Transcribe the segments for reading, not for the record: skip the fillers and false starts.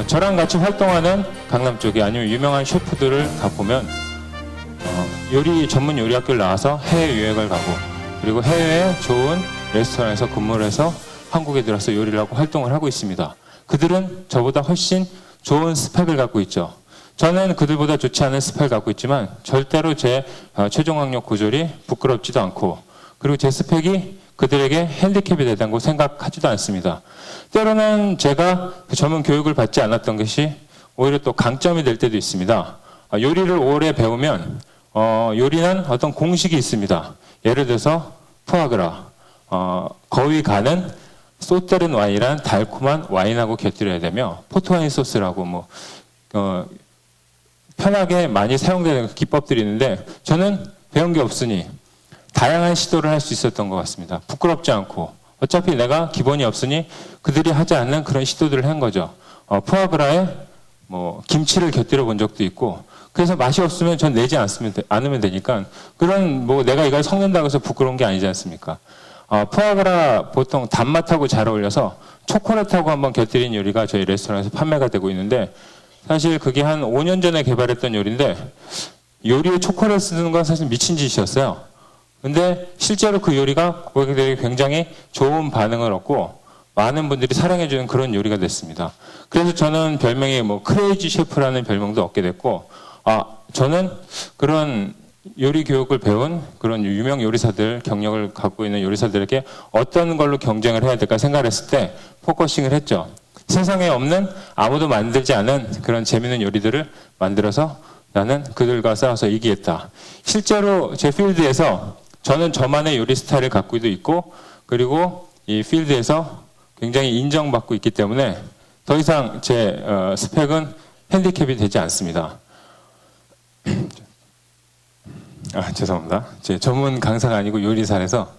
저랑 같이 활동하는 강남 쪽에 아니면 유명한 셰프들을 가보면 요리 전문 요리 학교를 나와서 해외 유학을 가고 그리고 해외에 좋은 레스토랑에서 근무를 해서 한국에 들어서 요리를 하고 활동을 하고 있습니다. 그들은 저보다 훨씬 좋은 스펙을 갖고 있죠. 저는 그들보다 좋지 않은 스펙을 갖고 있지만 절대로 제 최종 학력 구졸이 부끄럽지도 않고 그리고 제 스펙이 그들에게 핸디캡이 되다고 생각하지도 않습니다. 때로는 제가 전문 교육을 받지 않았던 것이 오히려 또 강점이 될 때도 있습니다. 요리를 오래 배우면 요리는 어떤 공식이 있습니다. 예를 들어서 푸아그라, 거위 가는 소테른 와인이란 달콤한 와인하고 곁들여야 되며 포트와인 소스라고 편하게 많이 사용되는 기법들이 있는데 저는 배운 게 없으니 다양한 시도를 할 수 있었던 것 같습니다. 부끄럽지 않고 어차피 내가 기본이 없으니 그들이 하지 않는 그런 시도들을 한 거죠. 푸아그라에 김치를 곁들여 본 적도 있고 그래서 맛이 없으면 전 내지 않으면 되니까 그런 내가 이걸 섞는다고 해서 부끄러운 게 아니지 않습니까? 푸아그라 보통 단맛하고 잘 어울려서 초콜릿하고 한번 곁들인 요리가 저희 레스토랑에서 판매가 되고 있는데 사실 그게 한 5년 전에 개발했던 요리인데 요리에 초콜릿 쓰는 건 사실 미친 짓이었어요. 근데 실제로 그 요리가 고객들에게 굉장히 좋은 반응을 얻고 많은 분들이 사랑해주는 그런 요리가 됐습니다. 그래서 저는 별명이 크레이지 셰프라는 별명도 얻게 됐고 저는 그런 요리 교육을 배운 그런 유명 요리사들, 경력을 갖고 있는 요리사들에게 어떤 걸로 경쟁을 해야 될까 생각을 했을 때 포커싱을 했죠. 세상에 없는 아무도 만들지 않은 그런 재미있는 요리들을 만들어서 나는 그들과 싸워서 이기겠다. 실제로 제 필드에서 저는 저만의 요리 스타일을 갖고도 있고 그리고 이 필드에서 굉장히 인정받고 있기 때문에 더 이상 제 스펙은 핸디캡이 되지 않습니다. 죄송합니다. 제 전문 강사가 아니고 요리사라서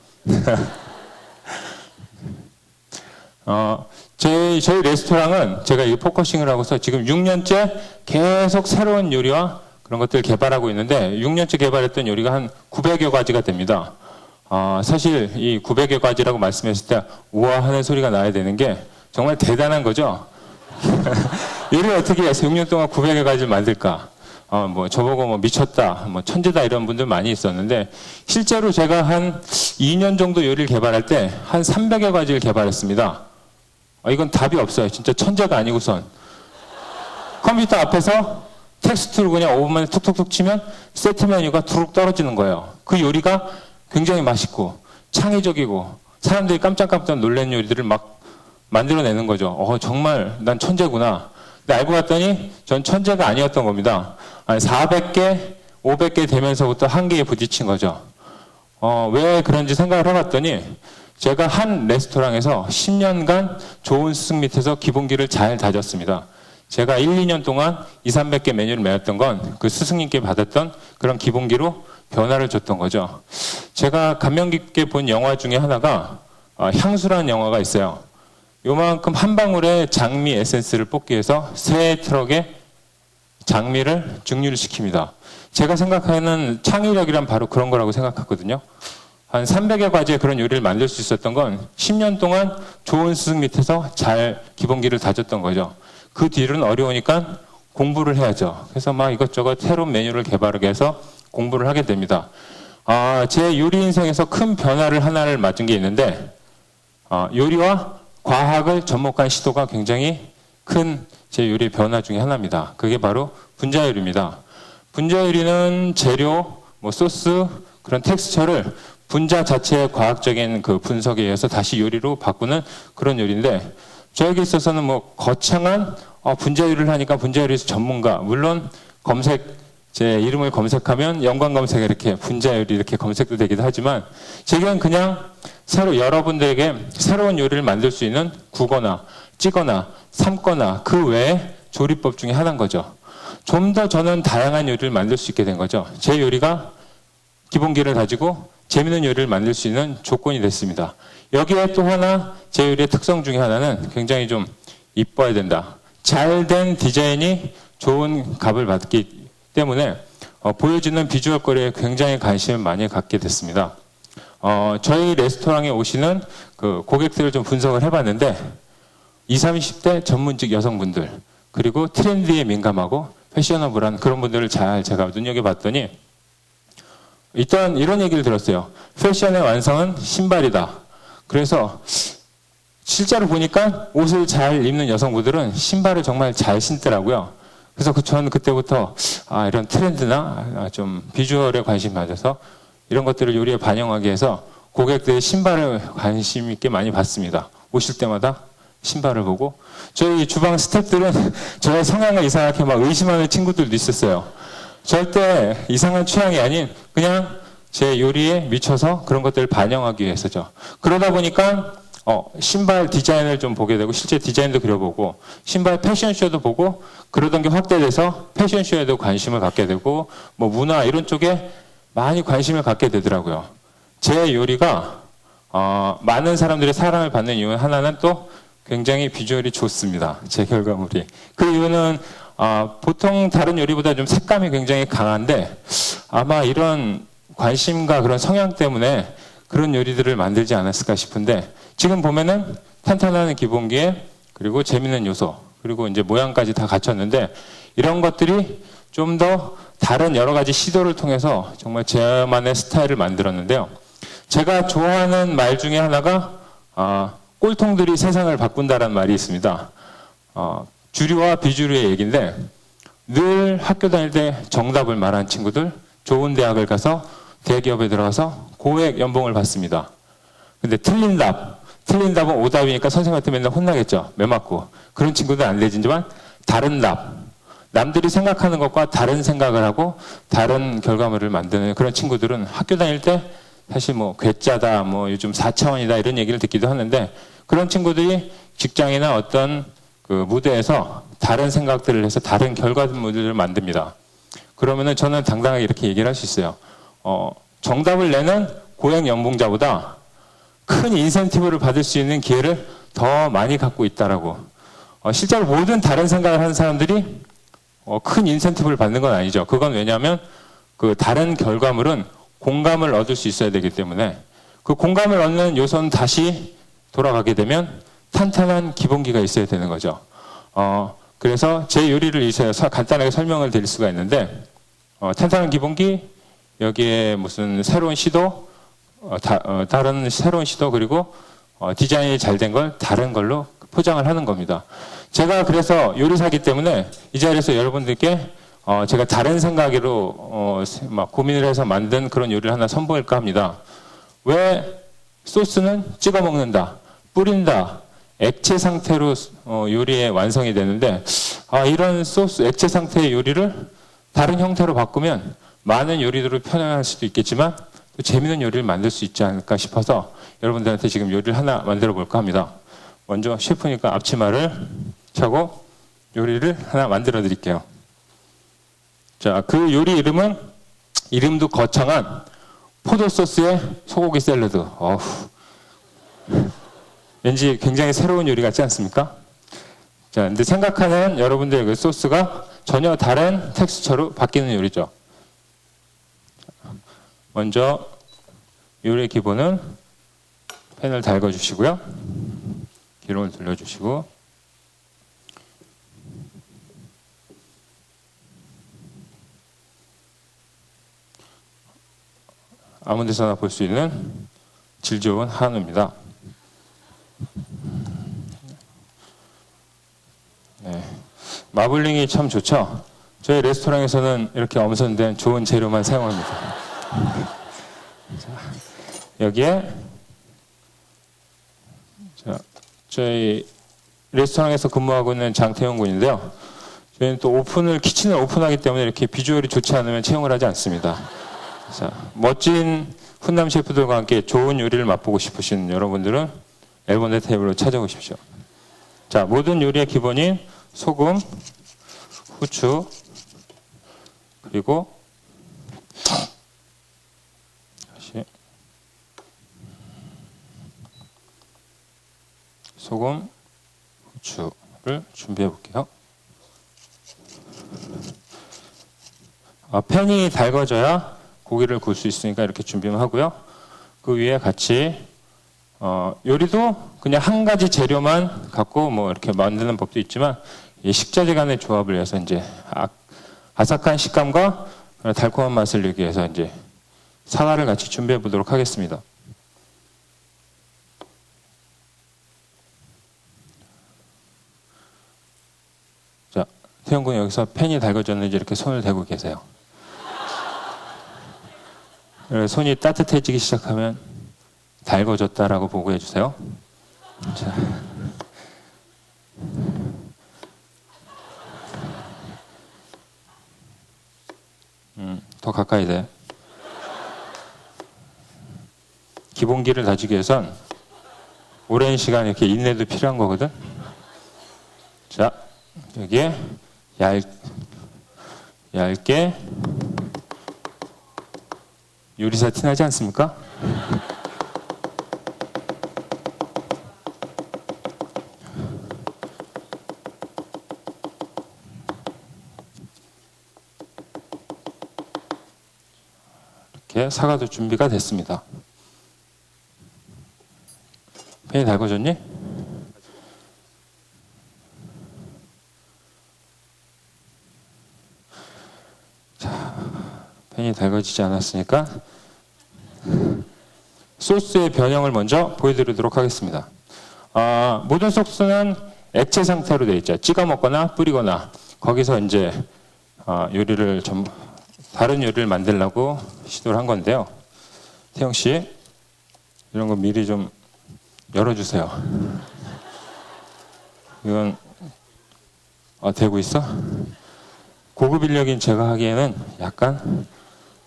저희 레스토랑은 제가 이 포커싱을 하고서 지금 6년째 계속 새로운 요리와 그런 것들을 개발하고 있는데 6년째 개발했던 요리가 한 900여 가지가 됩니다. 사실 이 900여 가지라고 말씀했을 때 우와 하는 소리가 나야 되는 게 정말 대단한 거죠. 요리를 어떻게 해서 6년 동안 900여 가지를 만들까? 저보고 미쳤다, 천재다 이런 분들 많이 있었는데 실제로 제가 한 2년 정도 요리를 개발할 때 한 300여 가지를 개발했습니다. 이건 답이 없어요. 진짜 천재가 아니고선 컴퓨터 앞에서 텍스트로 그냥 5분 만에 툭툭툭 치면 세트 메뉴가 두룩 떨어지는 거예요. 그 요리가 굉장히 맛있고 창의적이고 사람들이 깜짝깜짝 놀란 요리들을 막 만들어내는 거죠. 정말 난 천재구나. 근데 알고 봤더니 전 천재가 아니었던 겁니다. 400개, 500개 되면서부터 한계에 부딪힌 거죠. 왜 그런지 생각을 해봤더니 제가 한 레스토랑에서 10년간 좋은 스승 밑에서 기본기를 잘 다졌습니다. 제가 1, 2년 동안 2, 300개 메뉴를 매였던 건 그 스승님께 받았던 그런 기본기로 변화를 줬던 거죠. 제가 감명 깊게 본 영화 중에 하나가 향수라는 영화가 있어요. 요만큼 한 방울의 장미 에센스를 뽑기 위해서 새 트럭에 장미를 증류를 시킵니다. 제가 생각하는 창의력이란 바로 그런 거라고 생각하거든요. 한 300여 가지의 그런 요리를 만들 수 있었던 건 10년 동안 좋은 스승 밑에서 잘 기본기를 다졌던 거죠. 그 뒤로는 어려우니까 공부를 해야죠. 그래서 이것저것 새로운 메뉴를 개발하게 해서 공부를 하게 됩니다. 제 요리 인생에서 큰 변화를 하나를 맞은 게 있는데 요리와 과학을 접목한 시도가 굉장히 큰 제 요리 변화 중에 하나입니다. 그게 바로 분자 요리입니다. 분자 요리는 재료, 소스, 그런 텍스처를 분자 자체의 과학적인 그 분석에 의해서 다시 요리로 바꾸는 그런 요리인데 저에게 있어서는 거창한 분자 요리를 하니까 분자 요리 전문가, 물론 제 이름을 검색하면 연관 검색에 이렇게 분자 요리 이렇게 검색도 되기도 하지만 제겐 그냥 여러분들에게 새로운 요리를 만들 수 있는 구거나 찌거나 삶거나 그 외의 조리법 중에 하나인 거죠. 좀 더 저는 다양한 요리를 만들 수 있게 된 거죠. 제 요리가 기본기를 가지고 재밌는 요리를 만들 수 있는 조건이 됐습니다. 여기에 또 하나 제 요리의 특성 중에 하나는 굉장히 좀 이뻐야 된다. 잘된 디자인이 좋은 값을 받기 때문에 보여주는 비주얼 거리에 굉장히 관심을 많이 갖게 됐습니다. 저희 레스토랑에 오시는 그 고객들을 좀 분석을 해봤는데 20, 30대 전문직 여성분들, 그리고 트렌드에 민감하고 패셔너블한 그런 분들을 잘 제가 눈여겨봤더니 일단 이런 얘기를 들었어요. 패션의 완성은 신발이다. 그래서 실제로 보니까 옷을 잘 입는 여성분들은 신발을 정말 잘 신더라고요. 그래서 저는 그때부터 이런 트렌드나 좀 비주얼에 관심이 많아서 이런 것들을 요리에 반영하기 위해서 고객들의 신발을 관심 있게 많이 봤습니다. 오실 때마다 신발을 보고 저희 주방 스태프들은 저의 성향을 이상하게 막 의심하는 친구들도 있었어요. 절대 이상한 취향이 아닌 그냥 제 요리에 미쳐서 그런 것들을 반영하기 위해서죠. 그러다 보니까 신발 디자인을 좀 보게 되고 실제 디자인도 그려보고 신발 패션쇼도 보고 그러던 게 확대돼서 패션쇼에도 관심을 갖게 되고 뭐 문화 이런 쪽에 많이 관심을 갖게 되더라고요. 제 요리가 많은 사람들의 사랑을 받는 이유 하나는 또 굉장히 비주얼이 좋습니다. 제 결과물이. 그 이유는 보통 다른 요리보다 좀 색감이 굉장히 강한데 아마 이런 관심과 그런 성향 때문에 그런 요리들을 만들지 않았을까 싶은데 지금 보면은 탄탄한 기본기에 그리고 재밌는 요소 그리고 이제 모양까지 다 갖췄는데 이런 것들이 좀 더 다른 여러 가지 시도를 통해서 정말 제만의 스타일을 만들었는데요. 제가 좋아하는 말 중에 하나가 꼴통들이 세상을 바꾼다라는 말이 있습니다. 주류와 비주류의 얘기인데 늘 학교 다닐 때 정답을 말한 친구들 좋은 대학을 가서 대기업에 들어가서 고액 연봉을 받습니다. 근데 틀린 답은 오답이니까 선생님한테 맨날 혼나겠죠. 매 맞고. 그런 친구들은 안 되지만 다른 답. 남들이 생각하는 것과 다른 생각을 하고 다른 결과물을 만드는 그런 친구들은 학교 다닐 때 사실 뭐 괴짜다, 뭐 요즘 4차원이다 이런 얘기를 듣기도 하는데 그런 친구들이 직장이나 어떤 그 무대에서 다른 생각들을 해서 다른 결과물들을 만듭니다. 그러면은 저는 당당하게 이렇게 얘기를 할 수 있어요. 정답을 내는 고액 연봉자보다 큰 인센티브를 받을 수 있는 기회를 더 많이 갖고 있다라고. 실제로 모든 다른 생각을 하는 사람들이 큰 인센티브를 받는 건 아니죠. 그건 왜냐하면 그 다른 결과물은 공감을 얻을 수 있어야 되기 때문에 그 공감을 얻는 요소는 다시 돌아가게 되면 탄탄한 기본기가 있어야 되는 거죠. 그래서 제 요리를 이제 간단하게 설명을 드릴 수가 있는데 탄탄한 기본기 여기에 무슨 새로운 시도 다른 새로운 시도 그리고 디자인이 잘 된 걸 다른 걸로 포장을 하는 겁니다. 제가 그래서 요리사기 때문에 이 자리에서 여러분들께 제가 다른 생각으로 막 고민을 해서 만든 그런 요리를 하나 선보일까 합니다. 왜 소스는 찍어 먹는다, 뿌린다, 액체 상태로 요리에 완성이 되는데 이런 소스 액체 상태의 요리를 다른 형태로 바꾸면 많은 요리들을 표현할 수도 있겠지만 또 재미있는 요리를 만들 수 있지 않을까 싶어서 여러분들한테 지금 요리를 하나 만들어 볼까 합니다. 먼저 셰프니까 앞치마를 차고 요리를 하나 만들어 드릴게요. 자, 그 요리 이름도 거창한 포도소스의 소고기 샐러드. 왠지 굉장히 새로운 요리 같지 않습니까? 자, 근데 생각하는 여러분들의 그 소스가 전혀 다른 텍스처로 바뀌는 요리죠. 먼저 요리의 기본은 팬을 달궈주시고요. 기름을 둘러주시고 아무 데서나 볼 수 있는 질 좋은 한우입니다. 네. 마블링이 참 좋죠. 저희 레스토랑에서는 이렇게 엄선된 좋은 재료만 사용합니다. 자, 여기에 저희 레스토랑에서 근무하고 있는 장태용 군인데요. 저희는 또 키친을 오픈하기 때문에 이렇게 비주얼이 좋지 않으면 채용을 하지 않습니다. 자, 멋진 훈남 셰프들과 함께 좋은 요리를 맛보고 싶으신 여러분들은 엘본데 테이블로 찾아오십시오. 자, 모든 요리의 기본인 소금, 후추, 그리고 다시 소금, 후추를 준비해 볼게요. 팬이 달궈져야 고기를 구울 수 있으니까 이렇게 준비만 하고요. 그 위에 같이 요리도 그냥 한 가지 재료만 갖고 뭐 이렇게 만드는 법도 있지만 이 식자재 간의 조합을 위해서 이제 아삭한 식감과 달콤한 맛을 내기 위해서 이제 사과를 같이 준비해 보도록 하겠습니다. 자, 태영 군 여기서 팬이 달궈졌는지 이렇게 손을 대고 계세요. 손이 따뜻해지기 시작하면 달궈졌다라고 보고해 주세요. 자. 더 가까이 돼. 기본기를 다지기 위해선 오랜 시간 이렇게 인내도 필요한 거거든. 자, 여기에 얇게 요리사 티나지 않습니까? 이렇게 사과도 준비가 됐습니다. 팬이 달궈졌니? 자, 팬이 달궈지지 않았으니까 소스의 변형을 먼저 보여드리도록 하겠습니다. 모든 소스는 액체 상태로 되어 있죠. 찍어 먹거나 뿌리거나 거기서 이제 다른 요리를 만들려고 시도를 한 건데요. 태영 씨, 이런 거 미리 좀 열어주세요. 이건 되고 있어? 고급 인력인 제가 하기에는 약간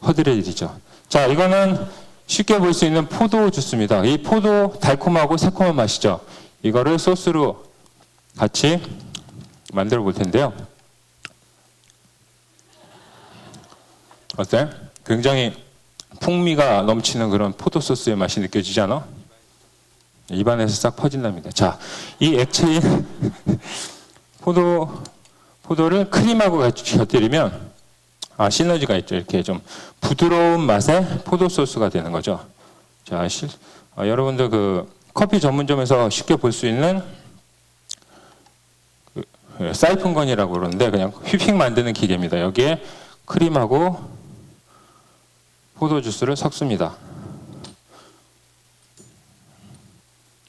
허드렛 일이죠. 자, 이거는 쉽게 볼 수 있는 포도 주스입니다. 이 포도 달콤하고 새콤한 맛이죠. 이거를 소스로 같이 만들어 볼 텐데요. 어때? 굉장히 풍미가 넘치는 그런 포도 소스의 맛이 느껴지지 않아? 입안에서 싹 퍼진답니다. 자, 이 액체인 포도를 크림하고 같이 곁들이면 시너지가 있죠. 이렇게 좀 부드러운 맛의 포도 소스가 되는 거죠. 자, 여러분들 그 커피 전문점에서 쉽게 볼 수 있는 사이픈건이라고 그러는데 그냥 휘핑 만드는 기계입니다. 여기에 크림하고 포도 주스를 섞습니다.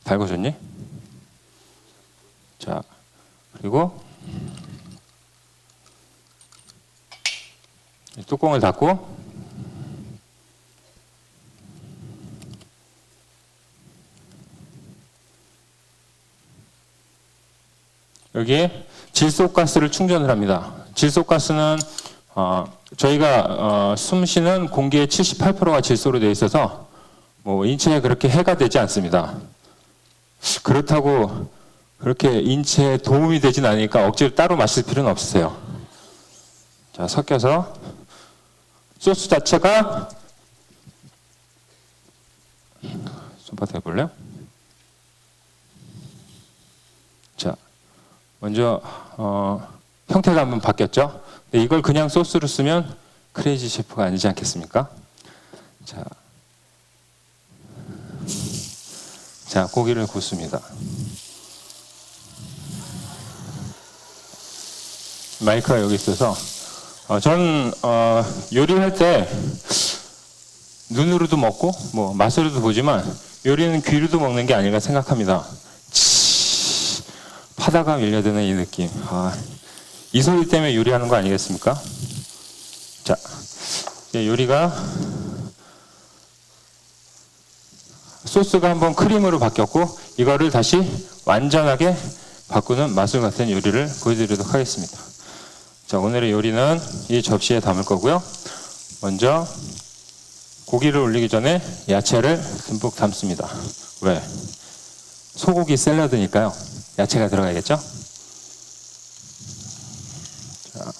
달궈졌니? 자, 그리고 뚜껑을 닫고 여기에 질소가스를 충전을 합니다. 질소가스는 저희가 숨 쉬는 공기의 78%가 질소로 되어 있어서 뭐 인체에 그렇게 해가 되지 않습니다. 그렇다고 그렇게 인체에 도움이 되진 않으니까 억지로 따로 마실 필요는 없으세요. 자, 섞여서 소스 자체가 손바닥 해볼래요? 자, 먼저 형태가 한번 바뀌었죠? 근데 이걸 그냥 소스로 쓰면 크레이지 셰프가 아니지 않겠습니까? 자, 고기를 굽습니다. 마이크가 여기 있어서 저는 요리할 때 눈으로도 먹고 뭐 맛으로도 보지만 요리는 귀로도 먹는 게 아닐까 생각합니다. 파다가 밀려드는 이 느낌. 이 소리 때문에 요리하는 거 아니겠습니까? 자, 이제 요리가 소스가 한번 크림으로 바뀌었고 이거를 다시 완전하게 바꾸는 마술 같은 요리를 보여드리도록 하겠습니다. 자, 오늘의 요리는 이 접시에 담을 거고요. 먼저 고기를 올리기 전에 야채를 듬뿍 담습니다. 왜? 소고기 샐러드니까요. 야채가 들어가야겠죠? 자,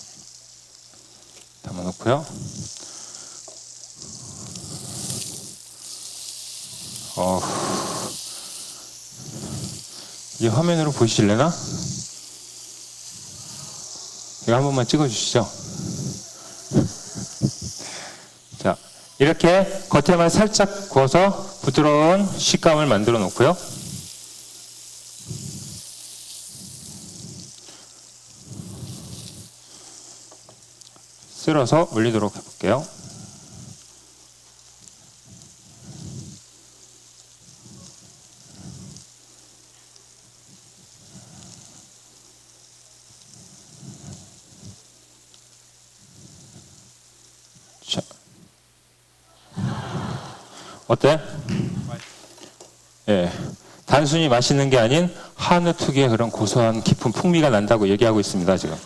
담아놓고요. 이 화면으로 보이실래나? 이거 한 번만 찍어주시죠. 자, 이렇게 겉에만 살짝 구워서 부드러운 식감을 만들어 놓고요. 쓸어서 올리도록 해볼게요. 자, 어때? 예, 단순히 맛있는 게 아닌 한우 특유의 그런 고소한 깊은 풍미가 난다고 얘기하고 있습니다, 지금.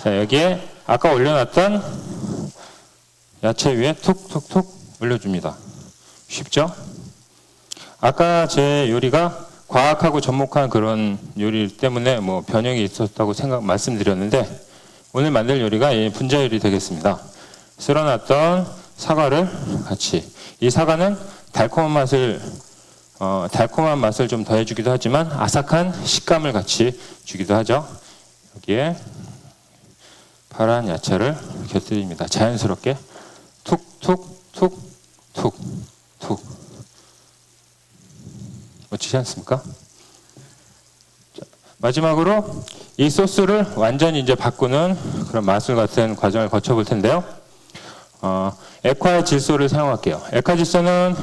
자, 여기에 아까 올려놨던 야채 위에 툭툭툭 올려줍니다. 쉽죠? 아까 제 요리가 과학하고 접목한 그런 요리 때문에 뭐 변형이 있었다고 말씀드렸는데, 오늘 만들 요리가 분자 요리 되겠습니다. 쓸어놨던 사과를 같이, 이 사과는 달콤한 맛을 좀 더해주기도 하지만 아삭한 식감을 같이 주기도 하죠. 여기에 파란 야채를 곁들입니다. 자연스럽게 툭툭툭툭툭. 멋지지 않습니까? 자, 마지막으로 이 소스를 완전히 이제 바꾸는 그런 마술 같은 과정을 거쳐볼 텐데요. 액화 질소를 사용할게요. 액화 질소는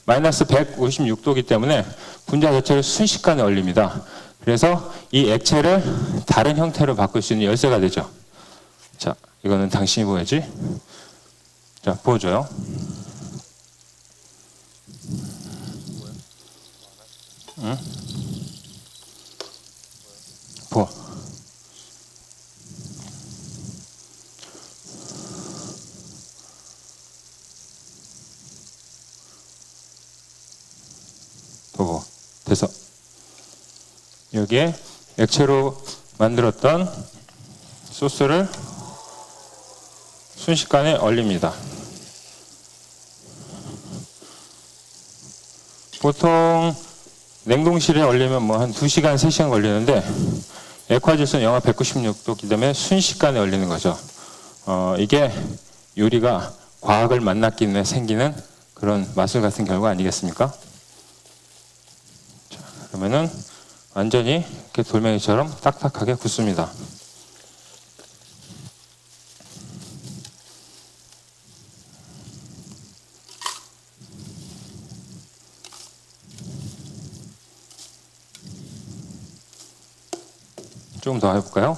마이너스 156도이기 때문에 분자 자체를 순식간에 얼립니다. 그래서 이 액체를 다른 형태로 바꿀 수 있는 열쇠가 되죠. 자, 이거는 당신이 보여야지. 자, 부어줘요. 응? 부어. 부어. 됐어. 여기에 액체로 만들었던 소스를 순식간에 얼립니다. 보통 냉동실에 얼리면 뭐 한 2시간, 3시간 걸리는데 액화질소는 영하 196도이기 때문에 순식간에 얼리는 거죠. 이게 요리가 과학을 만났기 때문에 생기는 그런 마술 같은 결과 아니겠습니까? 자, 그러면은 완전히 이렇게 돌멩이처럼 딱딱하게 굳습니다. 조금 더 해볼까요?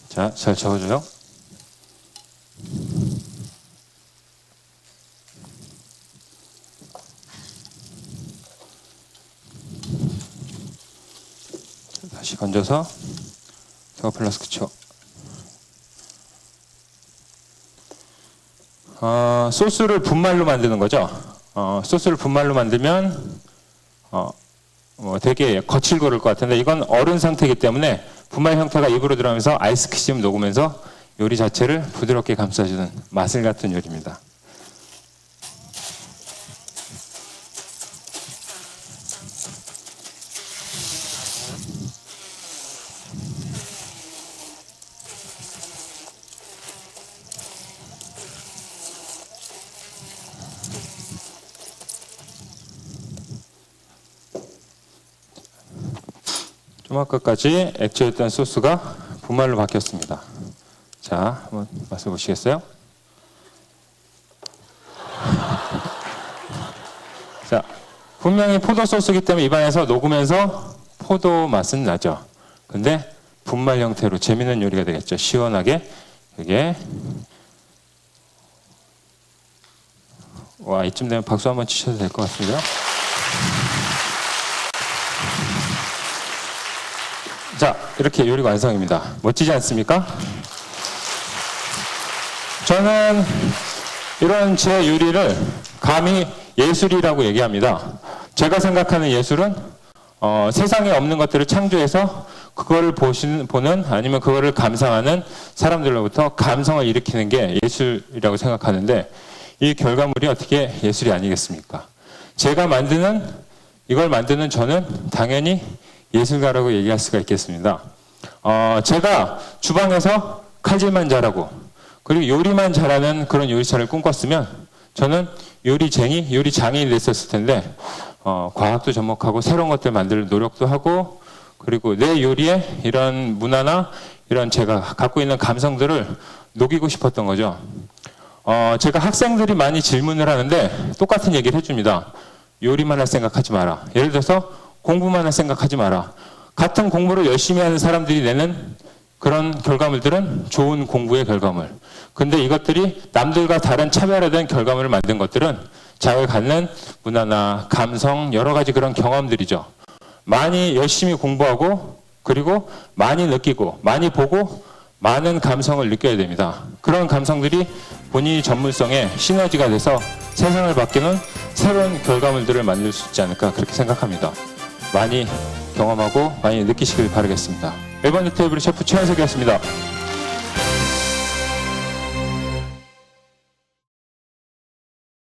자, 잘 저어줘요. 다시 건져서 대화 플라스크 치워. 소스를 분말로 만드는 거죠. 소스를 분말로 만들면 되게 거칠거릴 것 같은데 이건 얼은 상태이기 때문에 분말 형태가 입으로 들어가면서 아이스크림 녹으면서 요리 자체를 부드럽게 감싸주는 마술 같은 요리입니다. 좀 아까까지 액체였던 소스가 분말로 바뀌었습니다. 자, 한번 맛을 보시겠어요? 자, 분명히 포도 소스이기 때문에 입안에서 녹으면서 포도 맛은 나죠. 근데 분말 형태로 재밌는 요리가 되겠죠. 시원하게. 이게 와, 이쯤 되면 박수 한번 치셔도 될 것 같습니다. 자, 이렇게 요리가 완성입니다. 멋지지 않습니까? 저는 이런 제 요리를 감히 예술이라고 얘기합니다. 제가 생각하는 예술은 세상에 없는 것들을 창조해서 그거를 보는 아니면 그거를 감상하는 사람들로부터 감성을 일으키는 게 예술이라고 생각하는데 이 결과물이 어떻게 예술이 아니겠습니까? 제가 이걸 만드는 저는 당연히 예술가라고 얘기할 수가 있겠습니다. 제가 주방에서 칼질만 잘하고 그리고 요리만 잘하는 그런 요리사를 꿈꿨으면 저는 요리장인이 됐었을 텐데 과학도 접목하고 새로운 것들 만들 노력도 하고 그리고 내 요리에 이런 문화나 이런 제가 갖고 있는 감성들을 녹이고 싶었던 거죠. 제가 학생들이 많이 질문을 하는데 똑같은 얘기를 해줍니다. 요리만 할 생각하지 마라. 예를 들어서 공부만 할 생각하지 마라. 같은 공부를 열심히 하는 사람들이 내는 그런 결과물들은 좋은 공부의 결과물. 근데 이것들이 남들과 다른 차별화된 결과물을 만든 것들은 자기가 갖는 문화나 감성, 여러 가지 그런 경험들이죠. 많이 열심히 공부하고 그리고 많이 느끼고 많이 보고 많은 감성을 느껴야 됩니다. 그런 감성들이 본인의 전문성에 시너지가 돼서 세상을 바뀌는 새로운 결과물들을 만들 수 있지 않을까 그렇게 생각합니다. 많이 경험하고 많이 느끼시길 바라겠습니다. 1번 테이블 셰프 최현석이었습니다.